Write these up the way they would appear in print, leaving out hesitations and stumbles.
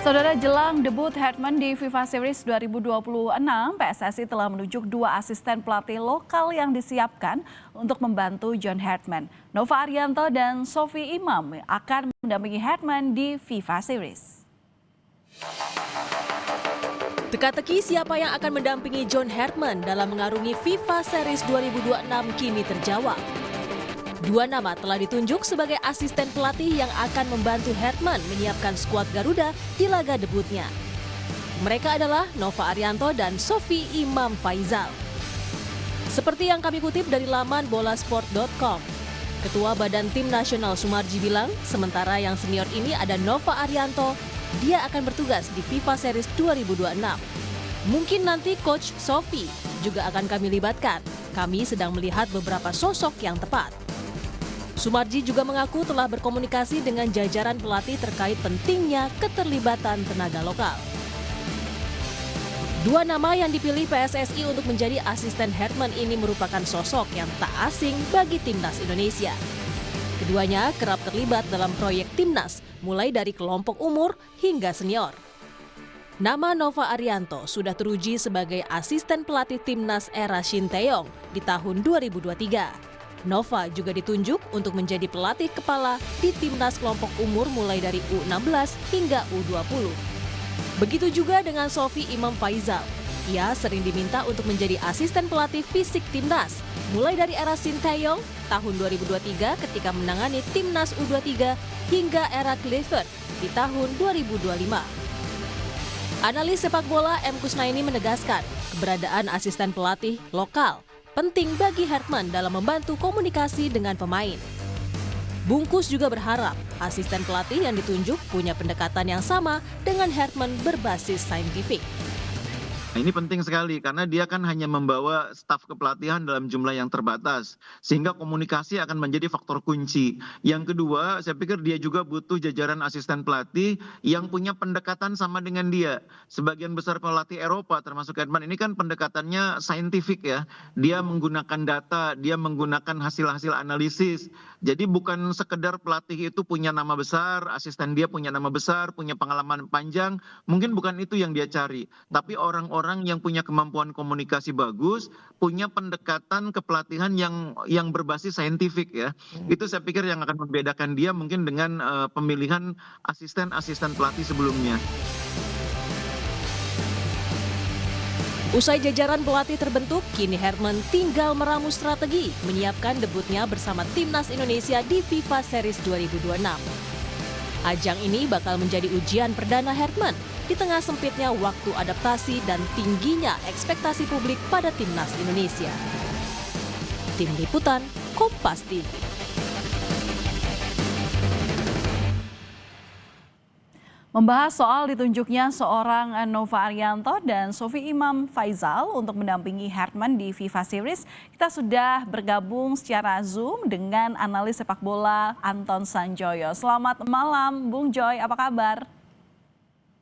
Saudara, jelang debut Herman di FIFA Series 2026, PSSI telah menunjuk dua asisten pelatih lokal yang disiapkan untuk membantu John Herman. Nova Arianto dan Sofi Imam akan mendampingi Herman di FIFA Series. Teka-teki siapa yang akan mendampingi John Herman dalam mengarungi FIFA Series 2026 kini terjawab. Dua nama telah ditunjuk sebagai asisten pelatih yang akan membantu Herman menyiapkan skuad Garuda di laga debutnya. Mereka adalah Nova Arianto dan Sofi Imam Faizal. Seperti yang kami kutip dari laman bolasport.com, Ketua Badan Tim Nasional Sumarji bilang, sementara yang senior ini ada Nova Arianto, dia akan bertugas di FIFA Series 2026. Mungkin nanti Coach Sofi juga akan kami libatkan. Kami sedang melihat beberapa sosok yang tepat. Sumarji juga mengaku telah berkomunikasi dengan jajaran pelatih terkait pentingnya keterlibatan tenaga lokal. Dua nama yang dipilih PSSI untuk menjadi asisten Herman ini merupakan sosok yang tak asing bagi timnas Indonesia. Keduanya kerap terlibat dalam proyek timnas, mulai dari kelompok umur hingga senior. Nama Nova Arianto sudah teruji sebagai asisten pelatih timnas era Shin Tae-yong di tahun 2023. Nova juga ditunjuk untuk menjadi pelatih kepala di timnas kelompok umur mulai dari U16 hingga U20. Begitu juga dengan Sofi Imam Faizal. Ia sering diminta untuk menjadi asisten pelatih fisik timnas, mulai dari era Shin Tae-yong tahun 2023 ketika menangani timnas U23 hingga era Clifford di tahun 2025. Analis sepak bola M. Kusnaini menegaskan keberadaan asisten pelatih lokal penting bagi Herman dalam membantu komunikasi dengan pemain. Bungkus juga berharap asisten pelatih yang ditunjuk punya pendekatan yang sama dengan Herman berbasis saintifik. Ini penting sekali karena dia kan hanya membawa staf kepelatihan dalam jumlah yang terbatas sehingga komunikasi akan menjadi faktor kunci. Yang kedua, saya pikir dia juga butuh jajaran asisten pelatih yang punya pendekatan sama dengan dia. Sebagian besar pelatih Eropa termasuk Herman ini kan pendekatannya saintifik ya. Dia menggunakan data, dia menggunakan hasil-hasil analisis. Jadi bukan sekedar pelatih itu punya nama besar, asisten dia punya nama besar, punya pengalaman panjang, mungkin bukan itu yang dia cari. Tapi orang yang punya kemampuan komunikasi bagus, punya pendekatan kepelatihan yang berbasis saintifik ya. Itu saya pikir yang akan membedakan dia mungkin dengan pemilihan asisten pelatih sebelumnya. Usai jajaran pelatih terbentuk, kini Herman tinggal meramu strategi menyiapkan debutnya bersama timnas Indonesia di FIFA Series 2026. Ajang ini bakal menjadi ujian perdana Herman di tengah sempitnya waktu adaptasi dan tingginya ekspektasi publik pada timnas Indonesia. Tim Liputan, Kompas TV. Membahas soal ditunjuknya seorang Nova Arianto dan Sofi Imam Faizal untuk mendampingi Herman di FIFA Series, kita sudah bergabung secara Zoom dengan analis sepak bola Anton Sanjoyo. Selamat malam, Bung Joy, apa kabar?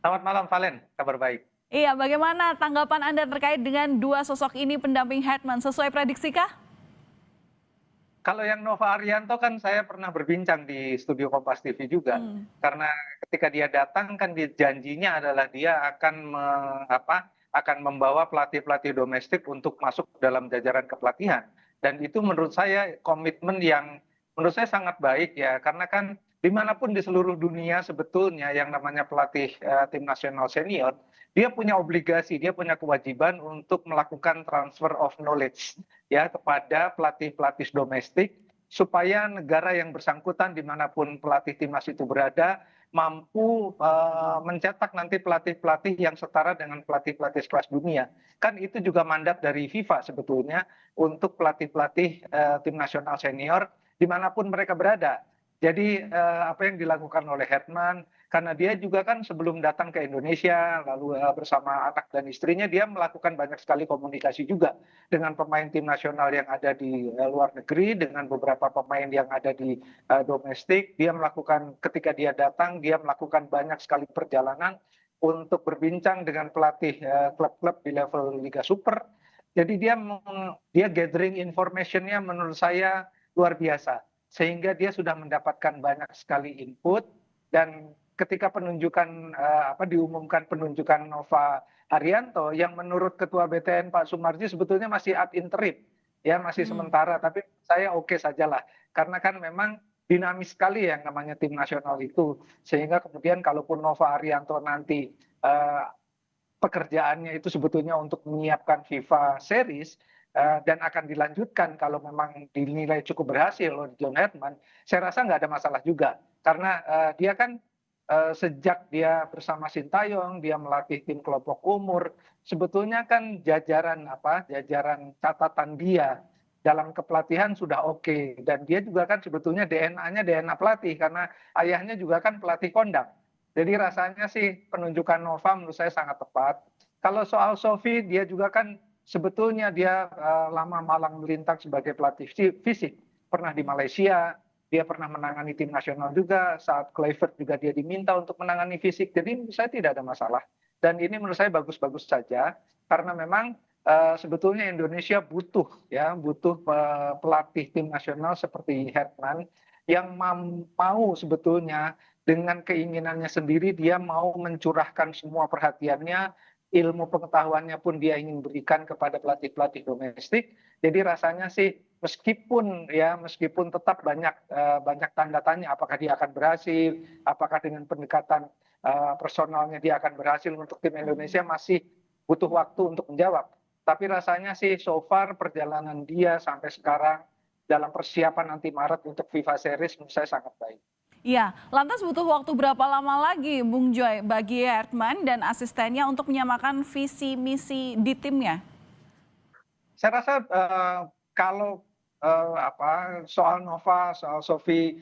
Selamat malam, Valen. Kabar baik. Iya, bagaimana tanggapan Anda terkait dengan dua sosok ini pendamping Herman? Sesuai prediksi kah? Kalau yang Nova Arianto kan saya pernah berbincang di studio Kompas TV juga. Karena ketika dia datang kan janjinya adalah dia akan membawa pelatih-pelatih domestik untuk masuk dalam jajaran kepelatihan. Dan itu menurut saya komitmen yang menurut saya sangat baik ya. Karena kan dimanapun di seluruh dunia sebetulnya yang namanya pelatih tim nasional senior, dia punya obligasi, dia punya kewajiban untuk melakukan transfer of knowledge ya kepada pelatih-pelatih domestik supaya negara yang bersangkutan dimanapun pelatih timnas itu berada mampu mencetak nanti pelatih-pelatih yang setara dengan pelatih-pelatih kelas dunia. Kan itu juga mandat dari FIFA sebetulnya untuk pelatih-pelatih tim nasional senior dimanapun mereka berada. Jadi apa yang dilakukan oleh Herman, karena dia juga kan sebelum datang ke Indonesia, lalu bersama anak dan istrinya, dia melakukan banyak sekali komunikasi juga dengan pemain tim nasional yang ada di luar negeri, dengan beberapa pemain yang ada di domestik. Dia melakukan, ketika dia datang, dia melakukan banyak sekali perjalanan untuk berbincang dengan pelatih klub-klub di level Liga Super. Jadi dia gathering information-nya menurut saya luar biasa. Sehingga dia sudah mendapatkan banyak sekali input dan ketika diumumkan penunjukan Nova Arianto yang menurut Ketua BTN Pak Sumarji sebetulnya masih ad interim, ya masih sementara, tapi saya oke sajalah karena kan memang dinamis sekali yang namanya tim nasional itu, sehingga kemudian kalaupun Nova Arianto nanti pekerjaannya itu sebetulnya untuk menyiapkan FIFA Series dan akan dilanjutkan kalau memang dinilai cukup berhasil oleh John Herman, saya rasa nggak ada masalah juga karena dia kan sejak dia bersama Sintayong, dia melatih tim kelompok umur, sebetulnya kan jajaran catatan dia dalam kepelatihan sudah oke, dan dia juga kan sebetulnya DNA-nya DNA pelatih karena ayahnya juga kan pelatih kondang. Jadi rasanya sih penunjukan Nova menurut saya sangat tepat. Kalau soal Sofi, dia juga kan sebetulnya dia lama malang melintang sebagai pelatih fisik, pernah di Malaysia. Dia pernah menangani tim nasional juga, saat Kluivert juga dia diminta untuk menangani fisik. Jadi menurut saya tidak ada masalah. Dan ini menurut saya bagus-bagus saja, karena memang sebetulnya Indonesia butuh pelatih tim nasional seperti Herman, yang mau sebetulnya dengan keinginannya sendiri, dia mau mencurahkan semua perhatiannya, ilmu pengetahuannya pun dia ingin berikan kepada pelatih-pelatih domestik. Jadi rasanya sih meskipun tetap banyak tanda tanya apakah dia akan berhasil, apakah dengan pendekatan personalnya dia akan berhasil untuk tim Indonesia, masih butuh waktu untuk menjawab. Tapi rasanya sih so far perjalanan dia sampai sekarang dalam persiapan nanti Maret untuk FIFA Series menurut saya sangat baik. Iya, lantas butuh waktu berapa lama lagi Bung Joy bagi Herman dan asistennya untuk menyamakan visi misi di timnya? Saya rasa kalau soal Nova, soal Sofi,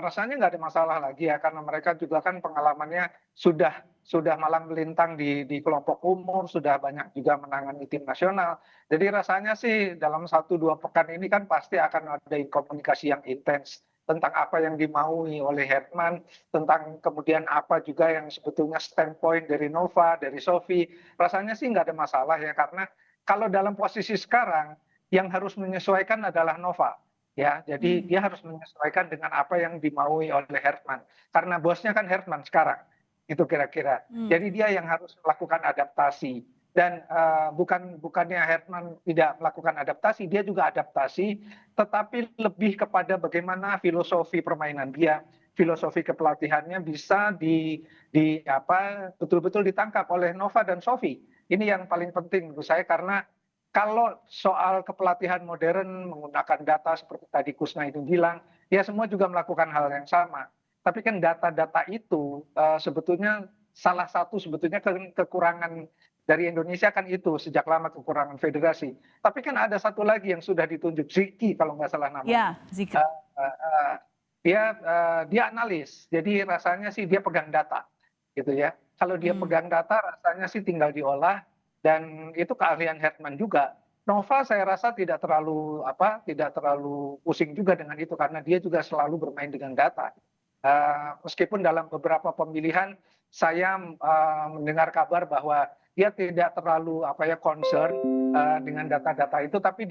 rasanya nggak ada masalah lagi ya, karena mereka juga kan pengalamannya sudah malang melintang di kelompok umur, sudah banyak juga menangani tim nasional. Jadi rasanya sih dalam 1-2 pekan ini kan pasti akan ada komunikasi yang intens tentang apa yang dimaui oleh Herman, tentang kemudian apa juga yang sebetulnya standpoint dari Nova, dari Sofi. Rasanya sih nggak ada masalah ya, karena kalau dalam posisi sekarang yang harus menyesuaikan adalah Nova. Ya, jadi dia harus menyesuaikan dengan apa yang dimaui oleh Herman. Karena bosnya kan Herman sekarang, itu kira-kira. Jadi dia yang harus melakukan adaptasi. Dan bukannya Herman tidak melakukan adaptasi, dia juga adaptasi, tetapi lebih kepada bagaimana filosofi permainan dia, filosofi kepelatihannya bisa betul-betul ditangkap oleh Nova dan Sofi. Ini yang paling penting menurut saya, karena kalau soal kepelatihan modern menggunakan data seperti tadi Kusna itu bilang, ya semua juga melakukan hal yang sama. Tapi kan data-data itu sebetulnya salah satu kekurangan dari Indonesia kan itu sejak lama, kekurangan federasi. Tapi kan ada satu lagi yang sudah ditunjuk, Ziki kalau nggak salah namanya. Ya, Ziki. Dia analis, jadi rasanya sih dia pegang data, gitu ya. Kalau dia pegang data, rasanya sih tinggal diolah, dan itu keahlian Herman juga. Nova saya rasa tidak terlalu pusing juga dengan itu, karena dia juga selalu bermain dengan data. Meskipun dalam beberapa pemilihan saya mendengar kabar bahwa dia tidak terlalu concern dengan data-data itu, tapi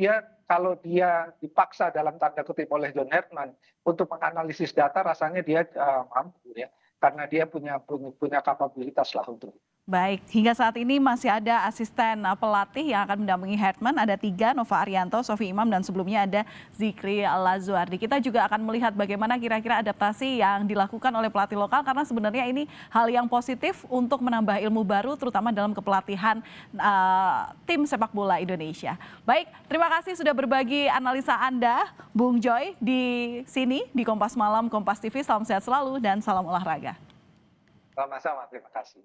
kalau dia dipaksa dalam tanda kutip oleh John Herman untuk menganalisis data, rasanya dia mampu ya, karena dia punya kapabilitas lah untuk. Baik, hingga saat ini masih ada asisten pelatih yang akan mendampingi Herman, ada 3, Nova Arianto, Sofi Imam, dan sebelumnya ada Zikri Lazuardi. Kita juga akan melihat bagaimana kira-kira adaptasi yang dilakukan oleh pelatih lokal, karena sebenarnya ini hal yang positif untuk menambah ilmu baru, terutama dalam kepelatihan tim sepak bola Indonesia. Baik, terima kasih sudah berbagi analisa Anda, Bung Joy, di sini, di Kompas Malam, Kompas TV. Salam sehat selalu dan salam olahraga. Sama-sama, terima kasih.